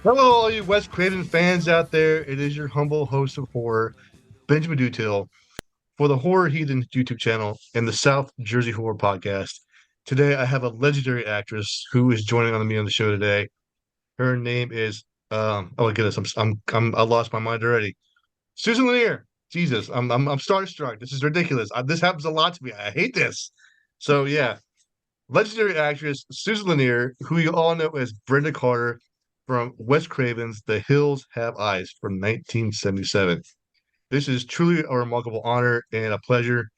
Hello, all you Wes Craven fans out there. It is your humble host of horror, Benjamin Dutil, for the Horror Heathen YouTube channel and the South Jersey Horror Podcast. Today, I have a legendary actress who is joining on me on the show today. Her name is oh my goodness, I lost my mind already. Susan Lanier. Jesus, I'm starstruck. This is ridiculous. This happens a lot to me. I hate this. So yeah, legendary actress Susan Lanier, who you all know as Brenda Carter from Wes Craven's The Hills Have Eyes from 1977. This is truly a remarkable honor and a pleasure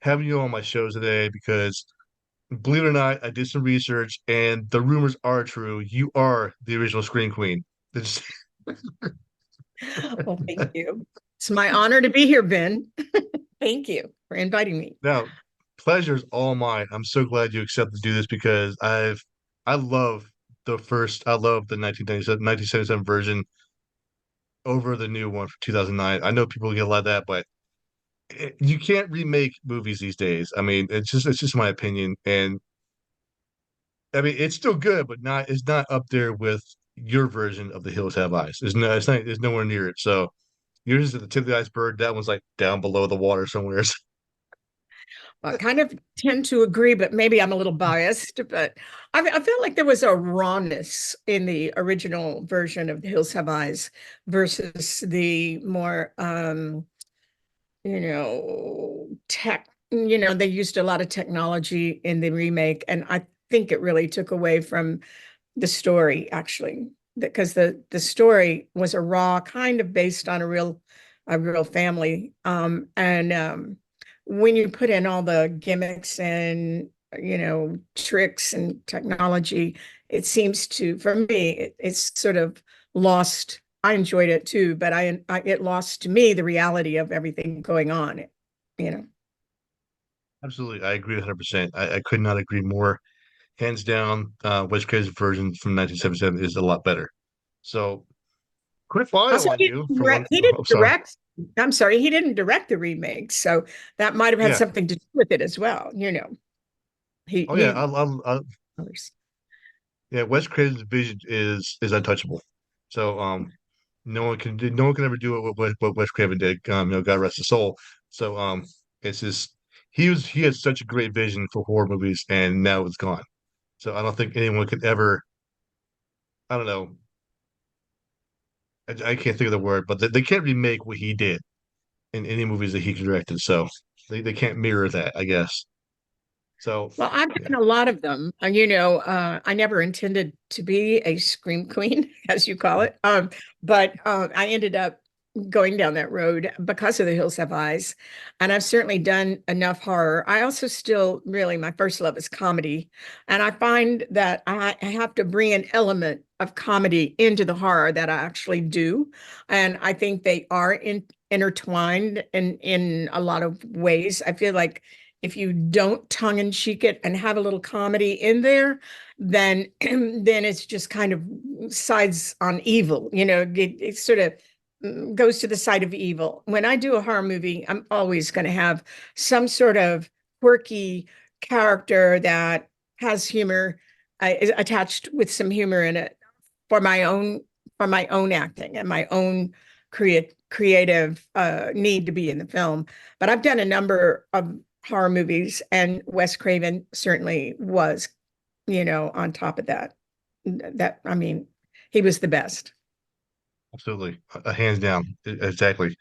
having you on my show today because, believe it or not, I did some research and the rumors are true. You are the original Scream Queen. It's- Well, thank you. It's my honor to be here, Ben. Thank you for inviting me. Now, pleasure's all mine. I'm so glad you accepted to do this because I love I love the 1977 version over the new one for 2009. I know people get a lot of that, but you can't remake movies these days. I mean, it's just my opinion, and I mean it's still good, but it's not up there with your version of The Hills Have Eyes. It's nowhere near it. So yours is at the tip of the iceberg. That one's like down below the water somewhere. I kind of tend to agree, but maybe I'm a little biased. But I felt like there was a rawness in the original version of The Hills Have Eyes versus the more, tech. They used a lot of technology in the remake, and I think it really took away from the story, actually, because the story was a raw kind of based on a real family. And when you put in all the gimmicks and tricks and technology, it seems to, for me, it's sort of lost. I enjoyed it too, but it lost to me the reality of everything going on. You know. Absolutely, I agree 100%. I could not agree more. Hands down, Wes Craven's version from 1977 is a lot better. So, quick bio Also, on you from one. he Oh, didn't sorry. direct. I'm sorry, he didn't direct the remake, so that might have had Yeah. something to do with it as well. He Oh, yeah. he. Yeah. Wes Craven's vision is untouchable. So, no one can ever do what Wes Craven did. God rest his soul. So, it's just he had such a great vision for horror movies, and now it's gone. So, I don't think anyone could ever. I don't know. I can't think of the word, but they can't remake what he did in any movies that he directed. So they can't mirror that, I guess. So Well, I've yeah, done a lot of them. I never intended to be a scream queen, as you call it. But I ended up going down that road because of The Hills Have Eyes. And I've certainly done enough horror. I also still really, my first love is comedy. And I find that I have to bring an element of comedy into the horror that I actually do. And I think they are intertwined in a lot of ways. I feel like if you don't tongue in cheek it and have a little comedy in there, then then it's just kind of sides on evil. It sort of goes to the side of evil. When I do a horror movie, I'm always going to have some sort of quirky character that has humor attached with some humor in it for my own acting and my own creative need to be in the film. But I've done a number of horror movies, and Wes Craven certainly was, on top of that. That I mean, he was the best. absolutely, hands down, exactly.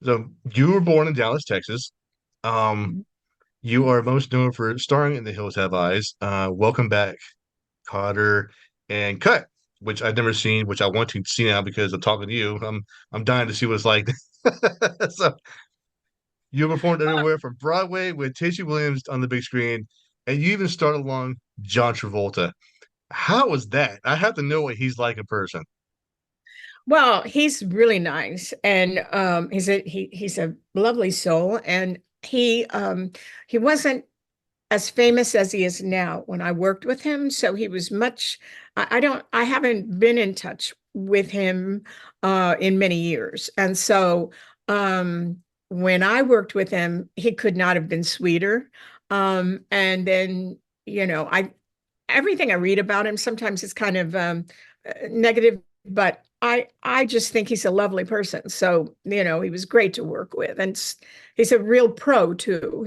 So you were born in Dallas, Texas. Um, you are most known for starring in The Hills Have Eyes. Welcome Back, Cotter, and Cut, which I've never seen, which I want to see now because I'm talking to you. I'm dying to see what it's like. So you performed everywhere from Broadway with Tacey Williams on the big screen, and you even started along John Travolta. How was that? I have to know what he's like in person. Well, he's really nice, and he's a lovely soul, and he wasn't as famous as he is now when I worked with him. So he was much, I haven't been in touch with him in many years. And so when I worked with him, he could not have been sweeter. And then, everything I read about him sometimes is kind of negative but I just think he's a lovely person. So, he was great to work with. And he's a real pro too.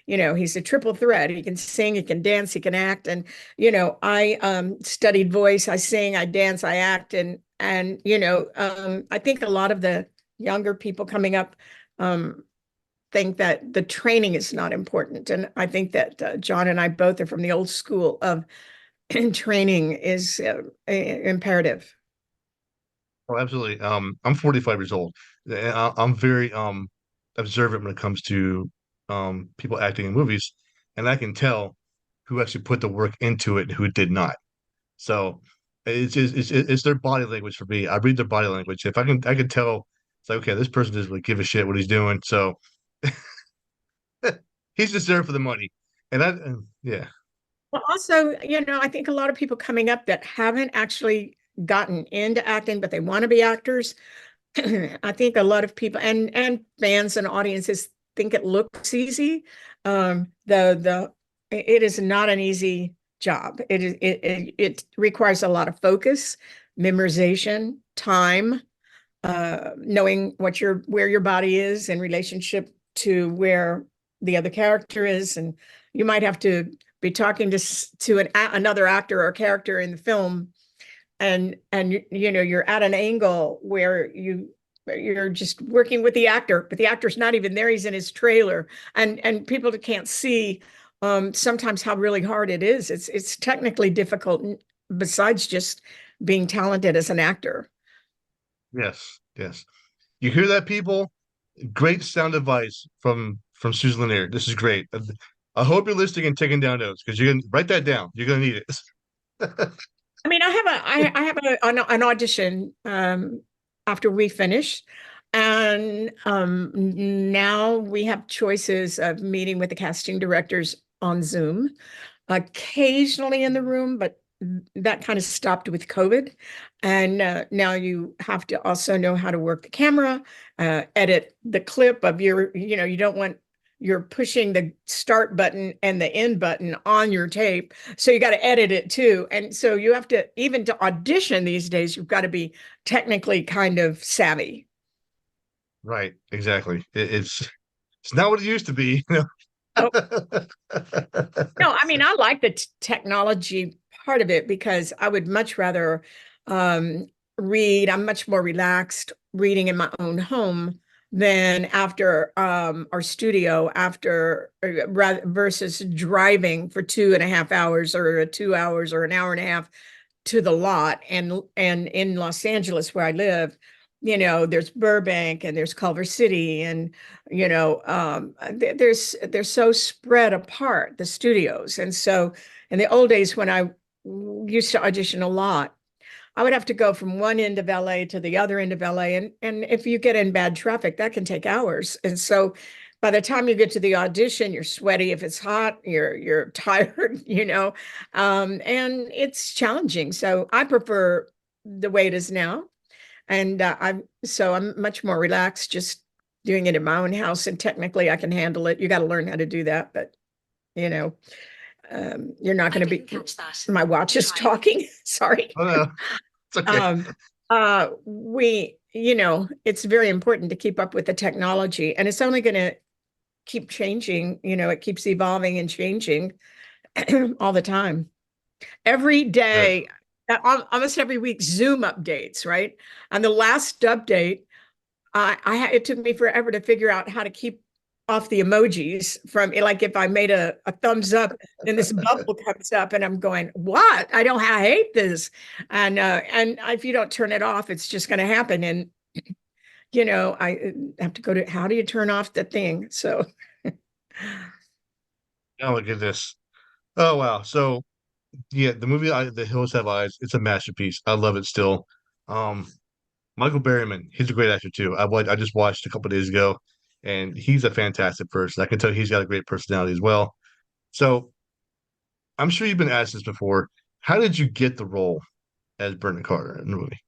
He's a triple threat. He can sing, he can dance, he can act. And, I studied voice, I sing, I dance, I act. And I think a lot of the younger people coming up think that the training is not important. And I think that John and I both are from the old school of training is imperative. Oh, absolutely. I'm 45 years old. I'm very observant when it comes to people acting in movies, and I can tell who actually put the work into it and who did not. So it's their body language for me. I read their body language. If I can tell it's like, okay, this person doesn't really give a shit what he's doing. So he's just there for the money. Yeah. Well, also, I think a lot of people coming up that haven't actually gotten into acting, but they want to be actors. I think a lot of people and fans and audiences think it looks easy. The it is not an easy job. It requires a lot of focus, memorization, time, knowing where your body is in relationship to where the other character is, and you might have to be talking to another actor or character in the film, and you're at an angle where you're just working with the actor, but the actor's not even there. He's in his trailer, and people can't see sometimes how really hard it is. It's technically difficult, besides just being talented as an actor. Yes. Yes. You hear that, people? Great sound advice from Susan Lanier. This is great. I hope you're listening and taking down notes because you're gonna write that down. You're gonna need it. I mean, I have an audition after we finish, and now we have choices of meeting with the casting directors on Zoom, occasionally in the room, but that kind of stopped with COVID. And now you have to also know how to work the camera, edit the clip of you don't want you're pushing the start button and the end button on your tape. So you got to edit it too. And so you have to, even to audition these days, you've got to be technically kind of savvy. Right, exactly. It's not what it used to be, you Oh, know. no, I mean, I like the technology part of it because I would much rather read. I'm much more relaxed reading in my own home than after our studio, after versus driving for 2.5 hours or 2 hours or an hour and a half to the lot. And in Los Angeles, where I live, there's Burbank and there's Culver City, and they're so spread apart, the studios. And so in the old days when I used to audition a lot, I would have to go from one end of LA to the other end of LA. And if you get in bad traffic, that can take hours. And so by the time you get to the audition, you're sweaty. If it's hot, you're tired, and it's challenging. So I prefer the way it is now. And I'm much more relaxed just doing it in my own house. And technically I can handle it. You got to learn how to do that. But you know, you're not going to be catch that. My watch is talking. Sorry. Oh no, it's okay. Um, it's very important to keep up with the technology, and it's only going to keep changing. It keeps evolving and changing all the time. Every Yes. day, almost every week, Zoom updates, right? And the last update, it took me forever to figure out how to keep off the emojis from, like, if I made a thumbs up, then this bubble comes up and I'm going, what? I hate this. And if you don't turn it off, it's just going to happen. And, I have to go to, how do you turn off the thing? So, Oh, look at this. Oh wow. So yeah, the movie The Hills Have Eyes, it's a masterpiece. I love it still. Um, Michael Berryman, he's a great actor too. I just watched a couple days ago, and he's a fantastic person. I can tell he's got a great personality as well. So I'm sure you've been asked this before. How did you get the role as Brenda Carter in the movie?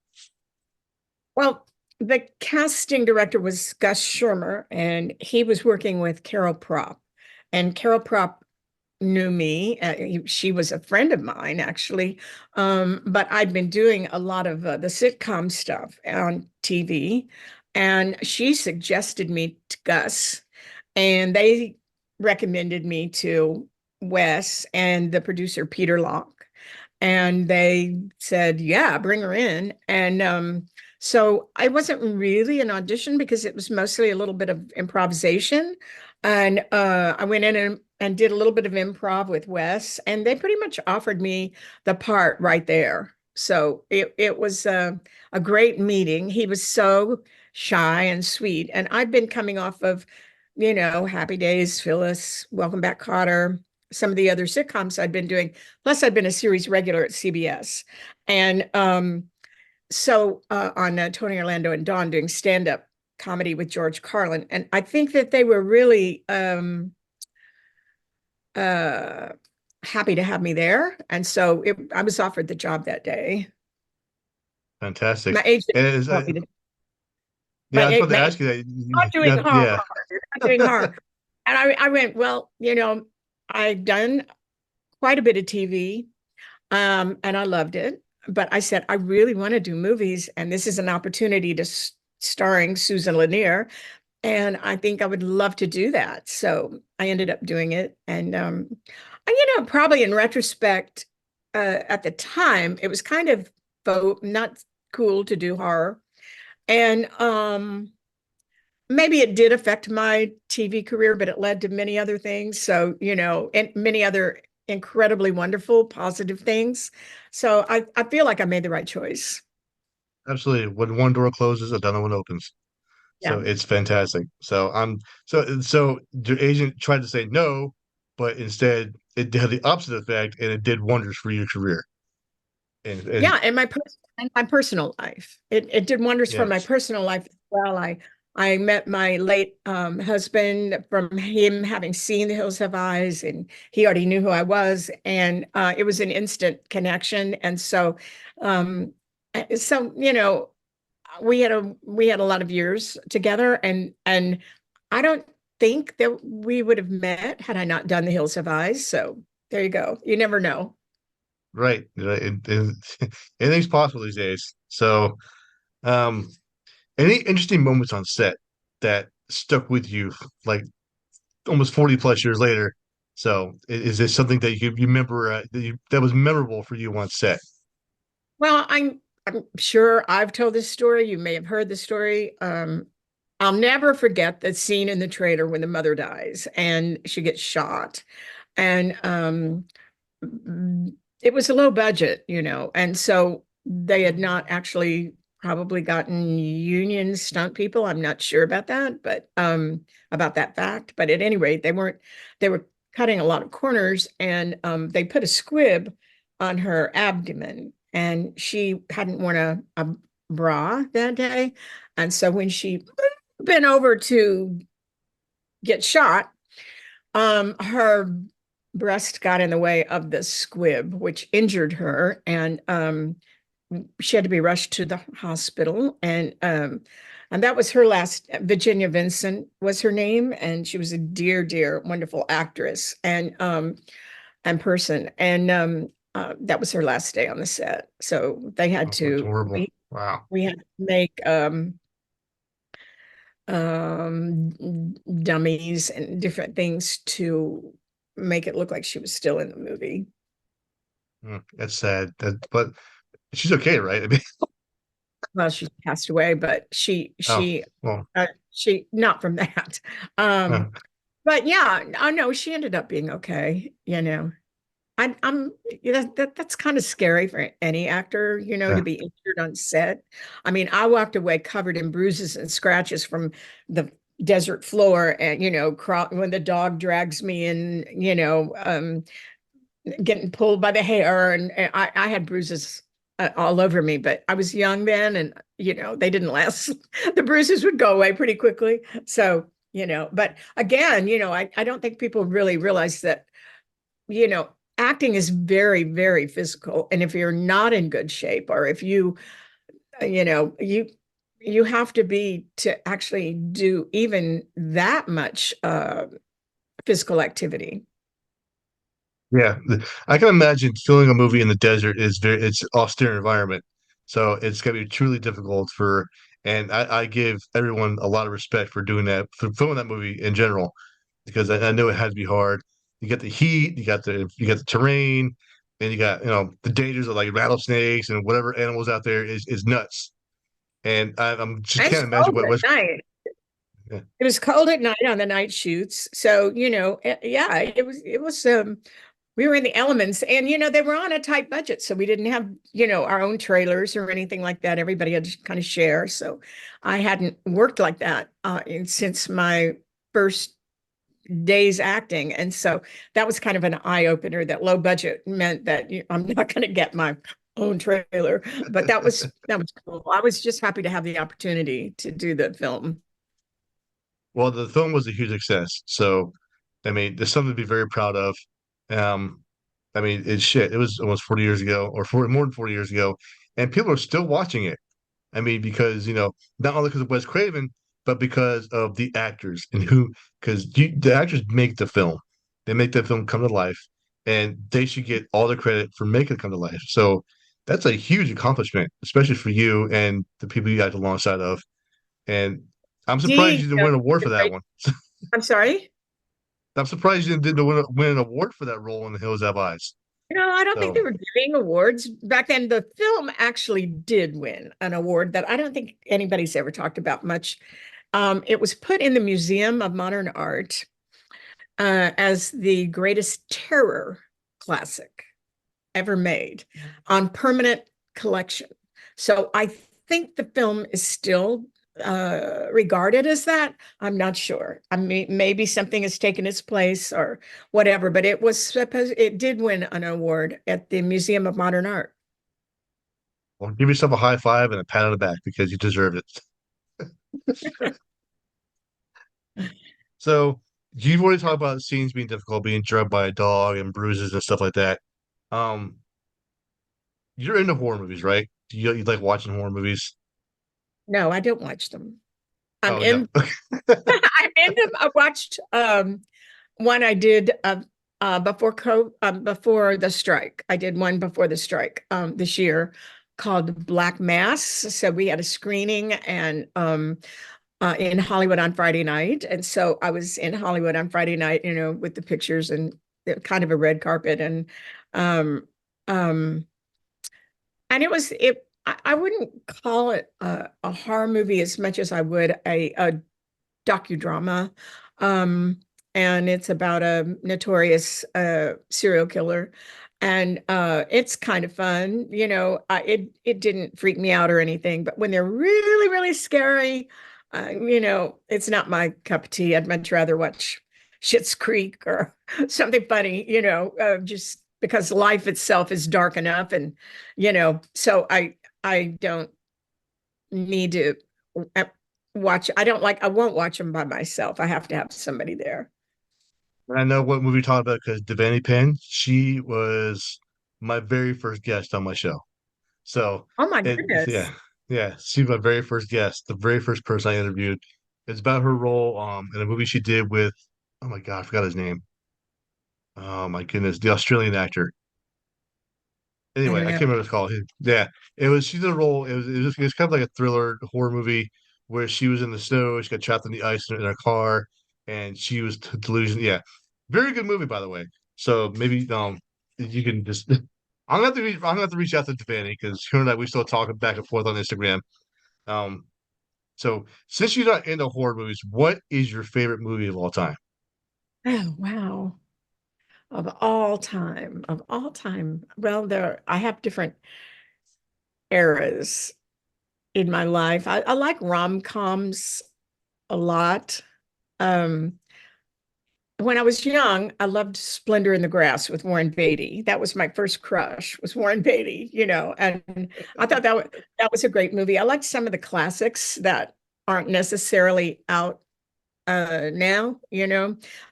well, the casting director was Gus Shermer, and he was working with Carol Prop. And Carol Prop knew me. She was a friend of mine, actually. But I'd been doing a lot of the sitcom stuff on TV, and she suggested me to Gus, and they recommended me to Wes and the producer Peter Locke. And they said, yeah, bring her in. And so I wasn't really an audition because it was mostly a little bit of improvisation. And I went in and did a little bit of improv with Wes, and they pretty much offered me the part right there. So it was a great meeting. He was so shy and sweet. And I've been coming off of, Happy Days, Phyllis, Welcome Back, Kotter, some of the other sitcoms I'd been doing. Plus, I'd been a series regular at CBS. And so on Tony Orlando and Dawn doing stand-up comedy with George Carlin. And I think that they were really uh, happy to have me there. And so I was offered the job that day. Fantastic. My agent And it is, told me to, yeah, I was about to my ask you that. not doing Yeah, horror. yeah, You're not doing horror. And I went, well, I've done quite a bit of TV, and I loved it. But I said, I really want to do movies, and this is an opportunity to starring Susan Lanier, and I think I would love to do that. So I ended up doing it, and probably in retrospect, at the time, it was kind of not cool to do horror, and maybe it did affect my TV career, but it led to many other things. So, and many other incredibly wonderful, positive things. So I feel like I made the right choice. absolutely. When one door closes, another one opens. So Yeah. it's fantastic. So your agent tried to say no, but instead it had the opposite effect, and it did wonders for your career. And Yeah. And my personal life. It did wonders for my yes, personal life as well. I met my late husband from him having seen The Hills Have Eyes, and he already knew who I was, and it was an instant connection. And um, so we had a lot of years together, and I don't think that we would have met had I not done The Hills Have Eyes. So there you go. You never know. right. Anything's possible these days. So, um, any interesting moments on set that stuck with you, like almost 40 plus years later? So, is this something that you remember that was memorable for you on set? Well, I'm sure I've told this story. You may have heard the story. I'll never forget the scene in the trailer when the mother dies and she gets shot. And it was a low budget, and so they had not actually probably gotten union stunt people. I'm not sure about that, but about that fact. But at any rate, they were cutting a lot of corners, and they put a squib on her abdomen, and she hadn't worn a bra that day. And so when she bent over to get shot, her breast got in the way of the squib, which injured her, and she had to be rushed to the hospital. And that was her last. Virginia Vincent was her name, and she was a dear, dear, wonderful actress and person. And that was her last day on the set. So they had Oh, that's to horrible. Wow. we had to make dummies and different things to make it look like she was still in the movie. That's sad. But she's okay, right? I mean, Well, she passed away, but oh, well, she not from that. uh, Um, but yeah, I know she ended up being okay. I'm that's kind of scary for any actor, to yeah. be injured on set. I mean, I walked away covered in bruises and scratches from the desert floor, and when the dog drags me in, getting pulled by the hair, and I had bruises all over me. But I was young then, and they didn't last. The bruises would go away pretty quickly. So but again, I don't think people really realize that you know, acting is very, very physical. And if you're not in good shape, or if you have to be to actually do even that much physical activity. Yeah, I can imagine filming a movie in the desert is it's austere environment, so it's gonna be truly difficult for. And I give everyone a lot of respect for doing that, for filming that movie in general, because I know it had to be hard. You got the heat, you got the terrain, and you got the dangers of like rattlesnakes and whatever animals out there is nuts. And I'm just And it's can't imagine cold what at West. night. Yeah. It was cold at night on the night shoots. So, yeah, it was we were in the elements and they were on a tight budget. So we didn't have, our own trailers or anything like that. Everybody had to kind of share. So I hadn't worked like that since my first days acting. And so that was kind of an eye opener that low budget meant that I'm not going to get my own trailer. But that was cool. I was just happy to have the opportunity to do the film. Well, the film was a huge success, so I mean, there's something to be very proud of. Um, I mean, it's shit. It was almost 40 years ago, or more than 40 years ago, and people are still watching it. I mean, because not only because of Wes Craven, but because of the actors and because the actors make the film. They make the film come to life, and they should get all the credit for making it come to life. So that's a huge accomplishment, especially for you and the people you act alongside of. And I'm surprised Dee, you didn't win an award did a for that great. one. I'm sorry. I'm surprised you didn't win an award for that role in The Hills Have Eyes. I don't think So, they were giving awards back then. The film actually did win an award that I don't think anybody's ever talked about much. It was put in the Museum of Modern Art as the greatest terror classic ever made on permanent collection. So I think the film is still regarded as that. I'm not sure. I mean, maybe something has taken its place or whatever, but it did win an award at the Museum of Modern Art. well, give yourself a high five and a pat on the back because you deserved it. So, you've already talked about scenes being difficult, being drugged by a dog and bruises and stuff like that. Um, you're into horror movies, right? You like watching horror movies? No, I don't watch them. I'm Oh, no. in I'm in them. I watched one I did before the strike. I did one before the strike this year called Black Mass. So we had a screening and in Hollywood on Friday night, and so I was in Hollywood on Friday night, with the pictures and kind of a red carpet um, um, and I wouldn't call it a horror movie as much as I would a docudrama. Um, and it's about a notorious serial killer. And it's kind of fun. It didn't freak me out or anything, but when they're really, really scary, it's not my cup of tea. I'd much rather watch Schitt's Creek or something funny, just because life itself is dark enough. And, so I don't need to uh, I won't watch them by myself. I have to have somebody there. And I know what movie you're talking about because Devani Penn, she was my very first guest on my show. So Oh my yeah, goodness. yeah, she was my very first guest, the very first person I interviewed. It's about her role in a movie she did with, oh my God, I forgot his name. Oh my goodness, the Australian actor. I Anyway, don't I know. can't remember what it's called. Yeah, it was she did a role. It was kind of like a thriller horror movie where she was in the snow, she got trapped in the ice in her car, and she was delusional. Yeah, very good movie by the way. So maybe you can just I'm gonna have to reach out to Devani because her and I we still talk back and forth on Instagram. Um, so since you're not into horror movies, what is your favorite movie of all time? Oh, wow. Of all time. Well, I have different eras in my life. I like rom-coms a lot. Um, when I was young, I loved Splendor in the Grass with Warren Beatty. That was my first crush, was Warren Beatty, and I thought that was a great movie. I liked some of the classics that aren't necessarily out now,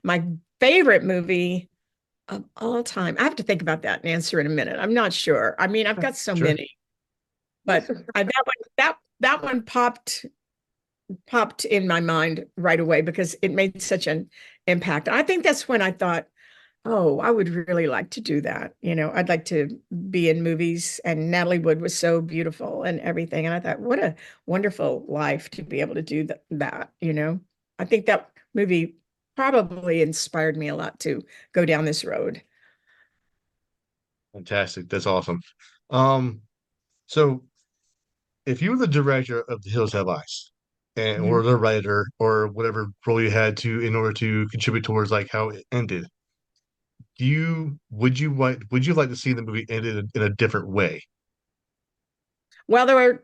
My favorite movie of all time. I have to think about that and answer in a minute. I'm not sure. I mean, I've got so Sure. many, but that one popped in my mind right away because it made such an impact. I think that's when I thought Oh, I would really like to do that. I'd like to be in movies, and Natalie Wood was so beautiful and everything. And I thought, what a wonderful life to be able to do that. I think that movie probably inspired me a lot to go down this road. Fantastic. That's awesome. Um, so if you were the director of The Hills Have Eyes, and Mhm. or the writer or whatever role you had to in order to contribute towards like how it ended, would you like to see the movie ended in a different way? Well,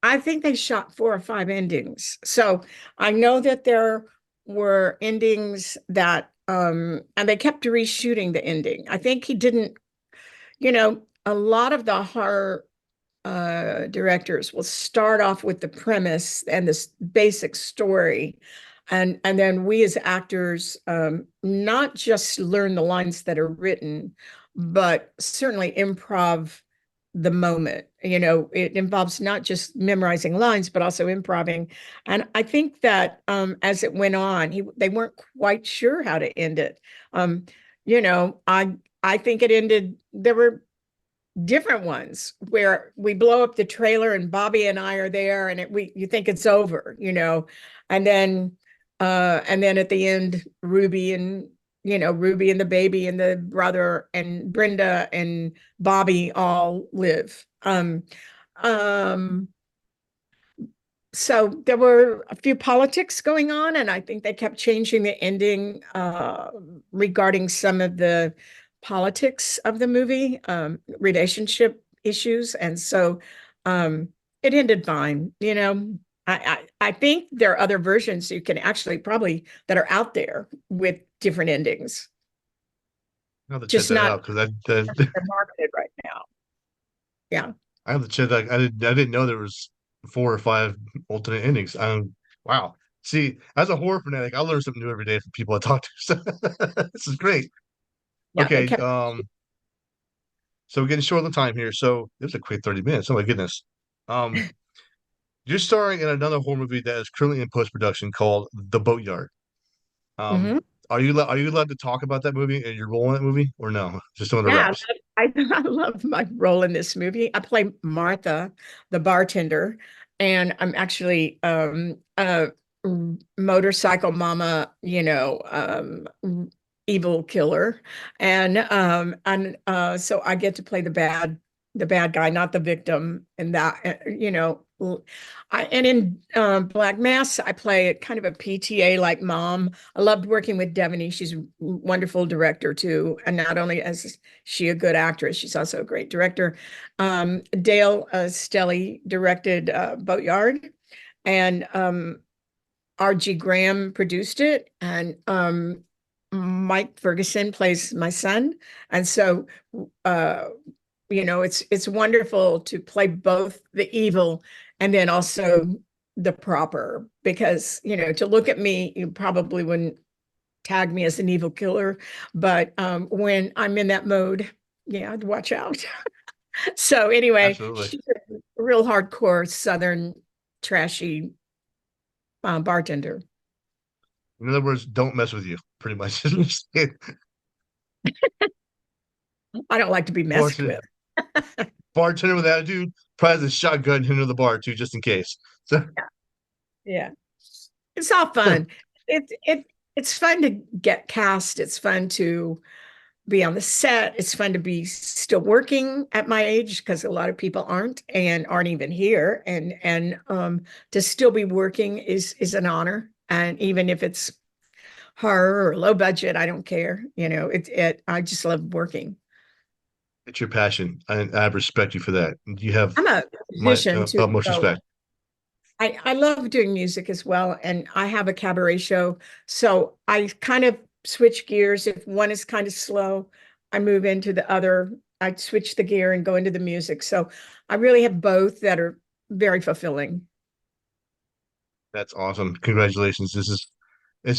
I think they shot 4 or 5 endings. So I know that there were endings and they kept reshooting the ending. I think he didn't, a lot of the horror directors will start off with the premise and this basic story. And then we as actors, not just learn the lines that are written, but certainly improv the moment. It involves not just memorizing lines, but also improving. And I think that as it went on, they weren't quite sure how to end it. Um, I think it ended. There were different ones where we blow up the trailer and Bobby and I are there, and you think it's over, and then at the end, Ruby and the baby and the brother and Brenda and Bobby all live. Um, so there were a few politics going on, and I think they kept changing the ending regarding some of the politics of the movie, relationship issues, and so um, it ended fine. I think there are other versions you can actually probably that are out there with different endings, I have to check just that not out because they're marketed right now. Yeah. I have to check that. I didn't know there was 4 or 5 alternate endings. Wow. See, as a horror fanatic, I learn something new every day from people I talk to. So this is great. Yeah, they Okay, kept. so we're getting short on time here. So it was a quick 30 minutes. Oh my goodness. Um, you're starring in another horror movie that is currently in post-production called The Boatyard. Um, Mhm. are you allowed to talk about that movie and your role in that movie or no? Just under Yeah, wraps. I love my role in this movie. I play Martha, the bartender, and I'm actually a motorcycle mama, evil killer, and so I get to play the bad guy, not the victim, and that and in Black Mass, I play kind of a PTA like mom. I loved working with Devaney. She's a wonderful director too, and not only is she a good actress, she's also a great director. Dale Stelly directed Boatyard, and R.G. Graham produced it, and Mike Ferguson plays my son, and so uh, it's wonderful to play both the evil and then also the proper, because to look at me, you probably wouldn't tag me as an evil killer, but when I'm in that mode, yeah, I'd watch out. So anyway, Absolutely. she's a real hardcore Southern trashy bartender. In other words, don't mess with you, pretty much. I don't like to be messed Bartender, with. bartender with attitude, probably has a shotgun into the bar too, just in case. So Yeah, it's all fun. It's fun to get cast. It's fun to be on the set. It's fun to be still working at my age, because a lot of people aren't even here. And to still be working is an honor. And even if it's horror or low budget, I don't care. I just love working. it's your passion, and I respect you for that. You have I'm a my musician too, utmost so respect. I love doing music as well, and I have a cabaret show. So I kind of switch gears. If one is kind of slow, I move into the other. I switch the gear and go into the music. So I really have both that are very fulfilling. That's awesome. Congratulations. This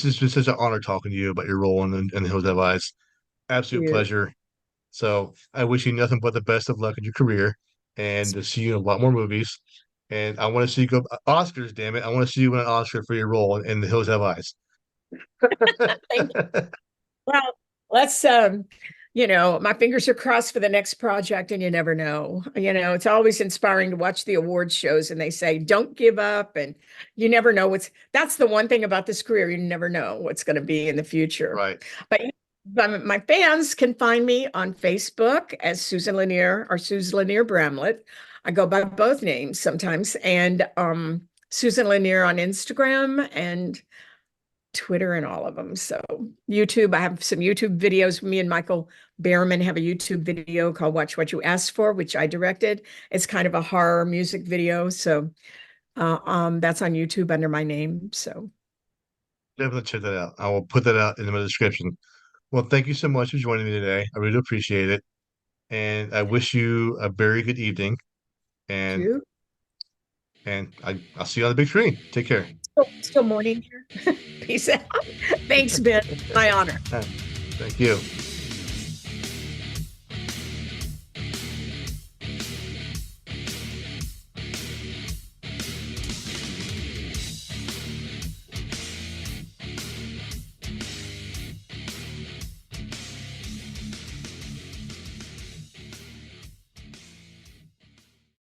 has been such an honor talking to you about your role in the Hills Have Eyes. Absolute You. pleasure. So I wish you nothing but the best of luck in your career and to see you in a lot more movies. And I want to see you go Oscars, damn it. I want to see you win an Oscar for your role in The Hills Have Eyes. Thank you. Well, that's my fingers are crossed for the next project, and you never know. It's always inspiring to watch the awards shows, and they say don't give up, and you never know that's the one thing about this career, you never know what's going to be in the future. Right. But my fans can find me on Facebook as Susan Lanier or Susan Lanier Bramlett. I go by both names sometimes, and Susan Lanier on Instagram and Twitter and all of them. So YouTube, I have some YouTube videos. Me and Michael Behrman have a YouTube video called Watch What You Asked For, which I directed. It's kind of a horror music video. So that's on YouTube under my name. So Definitely check that out. I will put that out in the description. Well, thank you so much for joining me today. I really appreciate it. And I wish you a very good evening. And you I'll see you on the big screen. Take care. still morning here. Peace out. Thanks, Ben. My honor. Thank you.